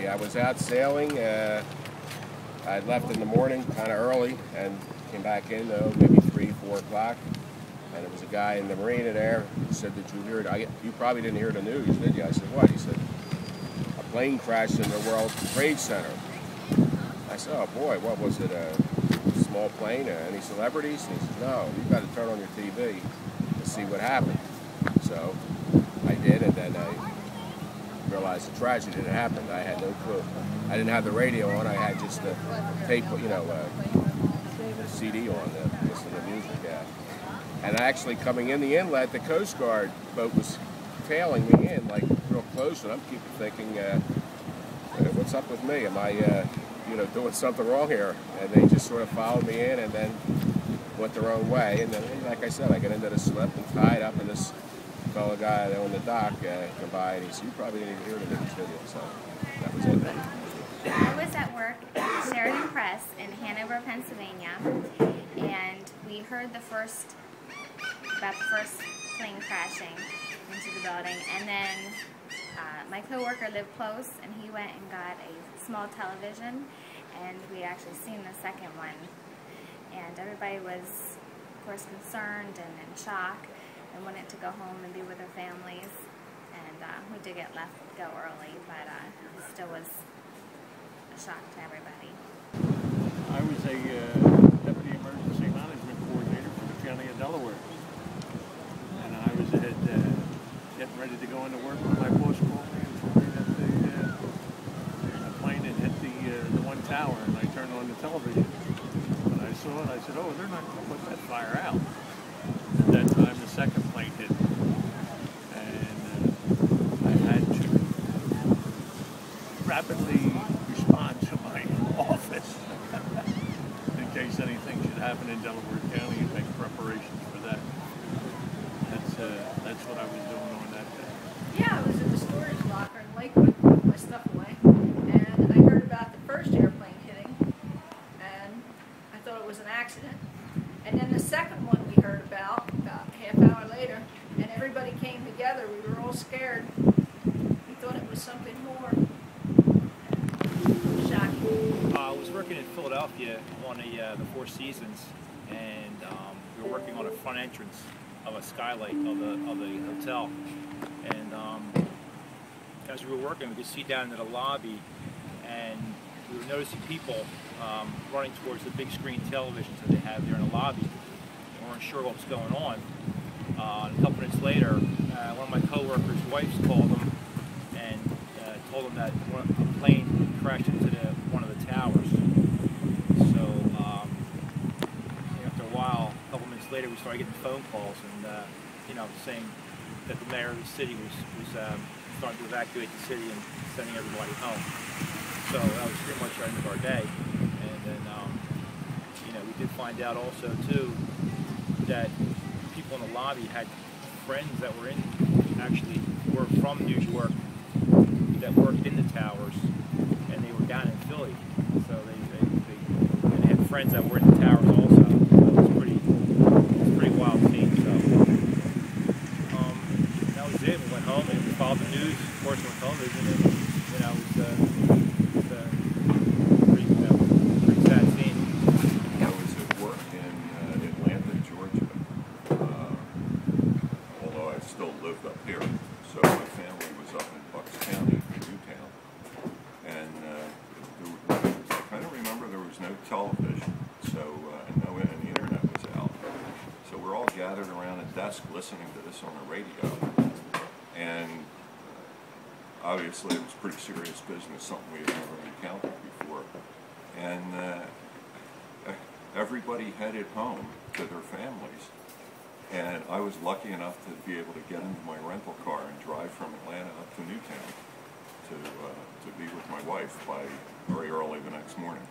I was out sailing. I left in the morning kind of early and came back in maybe 3, 4 o'clock. And there was a guy in the marina there who said, "Did you hear it? You probably didn't hear the news, did you?" I said, "What?" He said, "A plane crashed in the World Trade Center." I said, "Oh boy, what was it? A small plane? Any celebrities?" And he said, "No, you've got to turn on your TV to see what happened." So I did, and then I realized the tragedy had happened. I had no clue. I didn't have the radio on. I had just the tape, the CD on, listen to the music. And actually, coming in the inlet, the Coast Guard boat was tailing me in, like real close, and I'm keeping thinking, what's up with me? Am I, doing something wrong here? And they just sort of followed me in, and then went their own way. And then, like I said, I got into the slip and tied up, and this fellow guy there on the dock came by, and he said, "You probably didn't even hear the news, did you?" So that was it. I was at work at the Sheridan Press in Hanover, Pennsylvania, and we heard about the first plane crashing into the building, and then my coworker lived close, and he went and got a small television, and we actually seen the second one, and everybody was, of course, concerned and in shock and wanted to go home and be with their families, and we did go early, but it still was a shock to everybody. I was a Deputy Emergency Management Coordinator for the County of Delaware. And I was getting ready to go into work when my boss called me and told me that the plane had hit the one tower, and I turned on the television. When I saw it, I said, "Oh, they're not going to put that fire out." At that time, the second plane hit. And I had to rapidly respond to my office in case anything should happen in Delaware County and make preparations for that. That's what I was doing on that day. Yeah, I was in the storage locker in Lakewood putting my stuff away, and I heard about the first airplane hitting, and I thought it was an accident. And then the second one we heard about half hour later, and everybody came together. We were all scared. We thought it was something more. Shocking. I was working in Philadelphia on the Four Seasons, and we were working on a front entrance of a skylight of the hotel. And as we were working, we could see down into the lobby, and we were noticing people running towards the big screen televisions that they have there in the lobby. We weren't sure what was going on. A couple minutes later, one of my coworkers' wives called them and told them that a plane crashed into one of the towers. So after a while, a couple minutes later, we started getting phone calls and saying that the mayor of the city was starting to evacuate the city and sending everybody home. So that was pretty much the end of our day. And then we did find out also too that people in the lobby had friends that were were from New York that worked in the towers, and they were down in Philly. So they had friends that were in the towers also. So it was pretty wild scene. So that was it. We went home and we followed the news, of course, on television, and it was pretty sad scene. I was at work in Atlanta, Georgia, although I still lived up here. So my family was up in Bucks County, Newtown, and I kind of remember there was no television, and the internet was out. So we're all gathered around a desk listening to this on the radio, and obviously it was pretty serious business, something we had never encountered before, and everybody headed home to their families. And I was lucky enough to be able to get into my rental car and drive from Atlanta up to Newtown to be with my wife by very early the next morning.